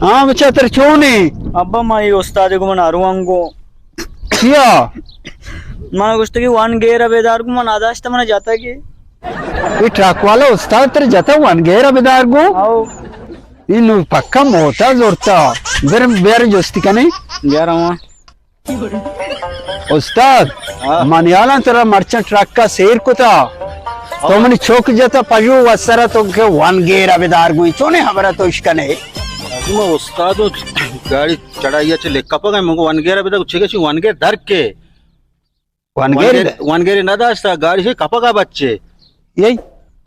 हाँ बच्चा तेरे क्यों नहीं अब्बा మా ఈ ఉస్తాద్ కు మన అరువంగో किया మన గుస్తకి వన్ గేర్ అబేదార్ కు మన ఆదాష్ట మన జతకి ये ट्रक वाला उस्ताद तेरे जाता वन गेरा बेदार को అవు इन्नु पक्का मोटा जोरता बेर बेर जोस्ती का नहीं యారమ్మా उस्ताद मनियाला तेरा मर्चेंट ट्रक का शेर को था तो मैंने चौक जाता पजू वसरा तो के वन गेरा बेदार को चोने हमारा तो इसका नहीं मैं उस्ताद गाड़ी चढ़ाइया चले कपगा मगो वनगेरा बेदा छेगे वनगेर धर के वन गेर वनगेरी ना दास्ता गाड़ी से कपगा बच्चे यही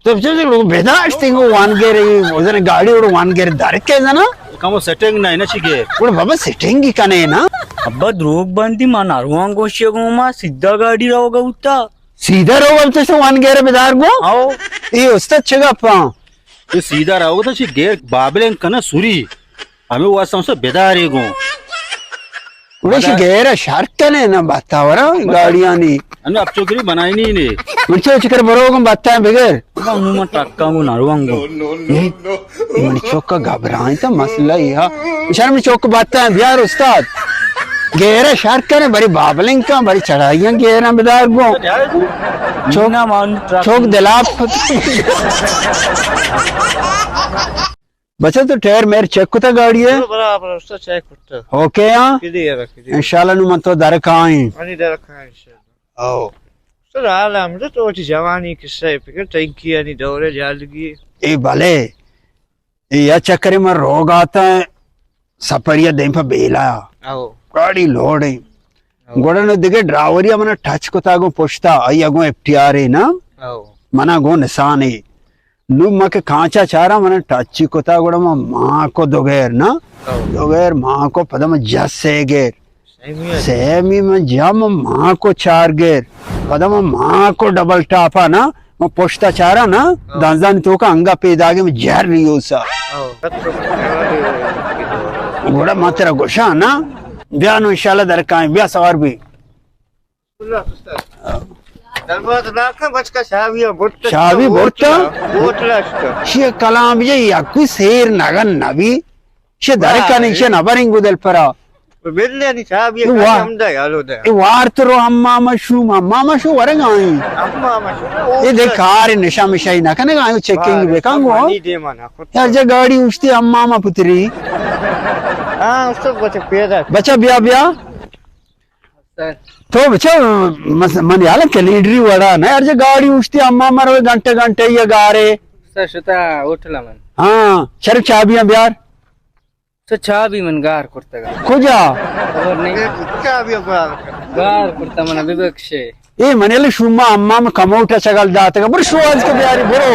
तो जो बेदार थिंग वन गेर उधर गाड़ी उड़ वन गेर धर के ना कमो सेटिंग ना इना छिगे उड़ बाबा सेटिंग की कने ना అబ్బా ద్రోగ్ బంది మన అరువంగో షేగోమా సిద్ధా గాడి రావుగా ఉత్తా सीधा रोग तो वन गेरा बेदार को అవు ये उस्ताद छेगा पा ये सीधा रहोगे तो सी गेर बाबले कना सुरी हमें वो समझ बेदारे गो उड़े गेरा शार्क कने ना बतावरा गाड़ियां नी अने अब चोकरी बनाई नहीं ने मुझे चिकर बरोग बताए बगैर అమ్మ టక్కా మన అరువంగో मन चौक का घबराए तो मसला यह शर्म चौक बताए बिहार उस्ताद गेरा शार्क कने बड़ी बाबलिंग का बड़ी चढ़ाइयां गेरा बेदार को చోనా మాన్ ట్రక్ चौक दिलाप बच्चा तो टायर मेरे चेक कुता गाड़ी है बराबर उसका चेक करता ओके यहाँ किधर रखी इंशाल्लाह नु मत तो दर काई अनि दर खान इंशाल्लाह ओ सर आलम तो ओटी जवानी किस्से फिकर टैंकी अनि दौरे जालगी ए भले ये चक्कर में रोग आता है सपरिया दें पर बेला आओ गाड़ी लोड है गोड़न दिगे ड्राइवरिया मना टच को तागो पुछता आई अगो एफटीआर है ना आओ मना गो निशान है नु मके कांचा चारा मना टच को तागोड़ मां को दोगेर ना आओ दोगेर मां को पदम जस्से गेर सही है सेमी में जम मां को चार गेर पदम मां को डबल टापा ना मैं पुछता चारा ना दांजान तो का अंगा पेदागे में जहर नहीं हो सा आओ कत्तो वाले घोड़ा मातेरा गोशा ना ब्याह इंशाल्लाह दर काई ब्याह सवार भी दरबार लाखा बचका शाविया बोट शावी बोट बोटलास्ट शे कलाम ये याकु शेर नगन नबी शे दर का निशे नबरिंग गुदल परा बेल्ले नि शाविया वाह। का हमदा यालो दे ए वार तो अम्मा मशू वरंग आई अम्मा मशो ये देख कार निशा मिशाई ना कने आयो चेकिंग बेकांगो नि दे मना यार जे गाड़ी उठती अम्मा पुत्री हां उसको बचे पेदा बच्चा ब्याह ब्याह तो बच्चा मन याला कैलेंडरी वड़ा ना यार जे गाड़ी उठती अम्मा मरवे घंटे घंटे ये गारे सर सुता उठला मन हाँ शरीफ चाबियां ब्यार सर चाबी मन गार करता गा खुजा खबर नहीं शाविया गार करता मन विवक्षे ए मनेले शुमा अम्मा में कमौटा चगल दाते का बड़ शो आज के ब्यारी बरो